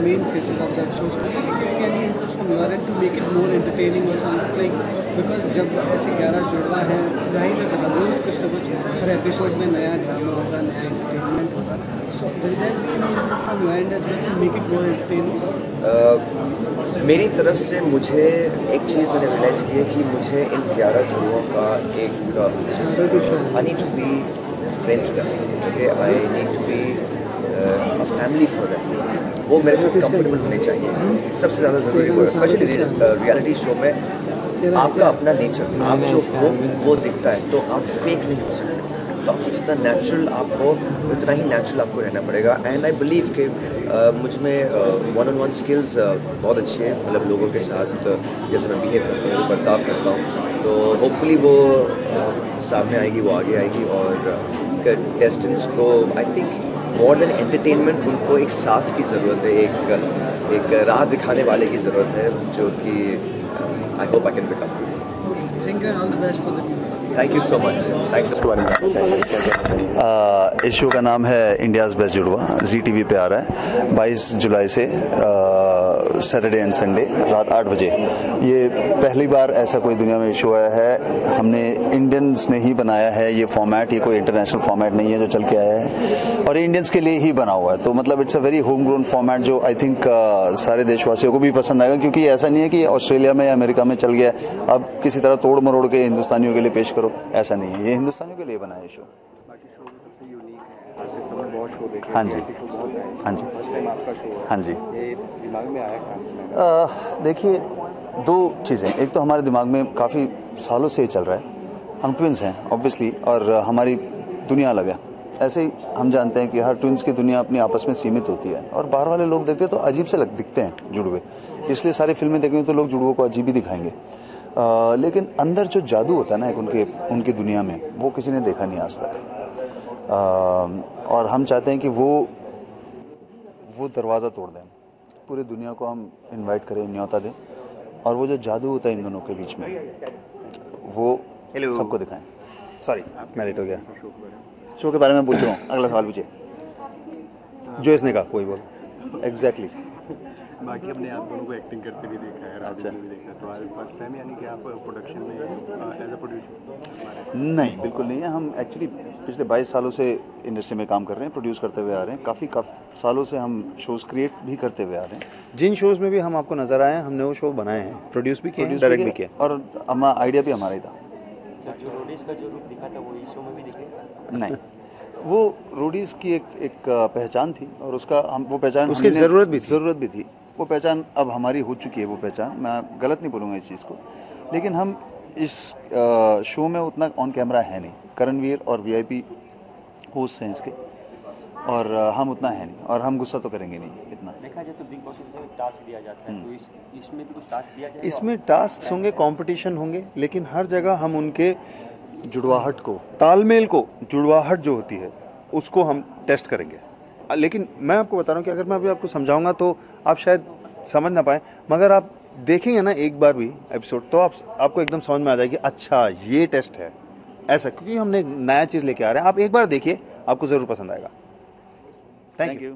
main faces of that show. So any input from your end to make it more entertaining or something? Because जब ऐसे 11 जुड़वा हैं, जाहिर है पता रोज़ कुछ ना कुछ हर एपिसोड में नया ड्रामा होगा, नया एंटरटेनमेंट होगा। So will there be any input from your end as well to make it more entertaining? मेरी तरफ से मुझे एक चीज़ मैंने रियलाइज़ की है कि मुझे इन 11 जुड़वों का एक I need to be friend to them, okay? I need to be a family for them. वो मेरे साथ कंफर्टेबल होने चाहिए, सबसे ज़्यादा ज़रूरी वो है। स्पेशली रियलिटी शो में आपका अपना नेचर, आप जो हो वो दिखता है, तो आप फेक नहीं हो सकते। तो आप जितना नेचुरल आप हो उतना ही नेचुरल आपको रहना पड़ेगा। एंड आई बिलीव कि मुझ में वन-on-one स्किल्स बहुत अच्छी है, मतलब लोगों के साथ जैसे मैं बिहेव करता हूँ, बर्ताव करता हूँ, तो होपफुली वो सामने आएगी, वो आगे आएगी। और कंटेस्टेंट्स को I think more than entertainment उनको एक साथ की ज़रूरत है, एक राह दिखाने वाले की ज़रूरत है, जो कि I hope I can become. Thank you and all the best for the new. Thank you so much. Thanks. इस शो का नाम है इंडियाज़ बेस्ट जुड़वा, ZTV पे आ रहा है 22 जुलाई से सैटरडे एंड संडे रात 8 बजे। ये पहली बार ऐसा कोई दुनिया में शो आया है, हमने इंडियंस ने ही बनाया है ये फॉर्मेट, ये कोई इंटरनेशनल फॉर्मेट नहीं है जो चल के आया है और इंडियंस के लिए ही बना हुआ है। तो मतलब it's a very home grown format जो आई थिंक सारे देशवासियों को भी पसंद आएगा, क्योंकि ऐसा नहीं है कि ऑस्ट्रेलिया में या अमेरिका में चल गया अब किसी तरह तोड़ मरोड़ के हिंदुस्तानियों के लिए पेश करो, ऐसा नहीं है। ये हिंदुस्तानियों के लिए बना है शो। हाँ जी, हाँ जी, हाँ जी। देखिए, दो चीज़ें, एक तो हमारे दिमाग में काफ़ी सालों से ये चल रहा है, हम ट्विंस हैं ऑब्वियसली और हमारी दुनिया अलग है। ऐसे ही हम जानते हैं कि हर ट्विंस की दुनिया अपनी आपस में सीमित होती है और बाहर वाले लोग देखते हैं तो अजीब से दिखते हैं जुड़वे, इसलिए सारी फिल्में देखेंगे तो लोग जुड़वों को अजीब ही दिखाएंगे। लेकिन अंदर जो जादू होता है ना एक उनकी दुनिया में, वो किसी ने देखा नहीं आज तक। और हम चाहते हैं कि वो दरवाज़ा तोड़ दें, पूरी दुनिया को हम इनवाइट करें, न्योता दें और वो जो जादू होता है इन दोनों के बीच में वो सबको दिखाएं। सॉरी मैं लेट हो गया, शो के बारे में पूछ रहा हूँ, अगला सवाल पूछिए जो इसने कहा, कोई बोल एग्जैक्टली। बाकी हमने आप दोनों को एक्टिंग करते भी देखा है, अच्छा भी देखा है, तो आज फर्स्ट टाइम यानी कि आप प्रोडक्शन में एज अ प्रोड्यूसर? नहीं, बिल्कुल नहीं है। हम एक्चुअली पिछले 22 सालों से इंडस्ट्री में काम कर रहे हैं, प्रोड्यूस करते हुए आ रहे हैं, काफ़ी सालों से हम शोज़ क्रिएट भी करते हुए आ रहे हैं। जिन शोज़ में भी हम आपको नज़र आए हैं हमने वो शो बनाए हैं, प्रोड्यूस भी किए, डायरेक्ट भी किया और आइडिया भी हमारा ही था। जो रोडीज का जो रूप दिखा था वो इस शो में भी दिखे? नहीं, वो रोडीज की एक पहचान थी और उसका हम वो पहचान उसकी ज़रूरत भी थी। वो पहचान अब हमारी हो चुकी है, वो पहचान, मैं गलत नहीं बोलूँगा इस चीज़ को, लेकिन हम इस शो में उतना ऑन कैमरा है नहीं। करणवीर और VIP होस्ट हैं इसके और हम उतना है नहीं और हम गुस्सा तो करेंगे नहीं इतना। देखा जाए तो बिग बॉस में टास्क दिया जाता है, तो इसमें भी कुछ टास्क दिया जाएगा? इसमें टास्क होंगे, कंपटीशन होंगे, लेकिन हर जगह हम उनके जुड़वाहट को, तालमेल को, जुड़वाहट जो होती है उसको हम टेस्ट करेंगे। लेकिन मैं आपको बता रहा हूँ कि अगर मैं अभी आपको समझाऊंगा तो आप शायद समझ ना पाए, मगर आप देखेंगे ना एक बार भी एपिसोड तो आपको एकदम समझ में आ जाएगी, अच्छा ये टेस्ट है ऐसा, क्योंकि हमने नया चीज़ लेके आ रहे हैं। आप एक बार देखिए, आपको ज़रूर पसंद आएगा। Thank you.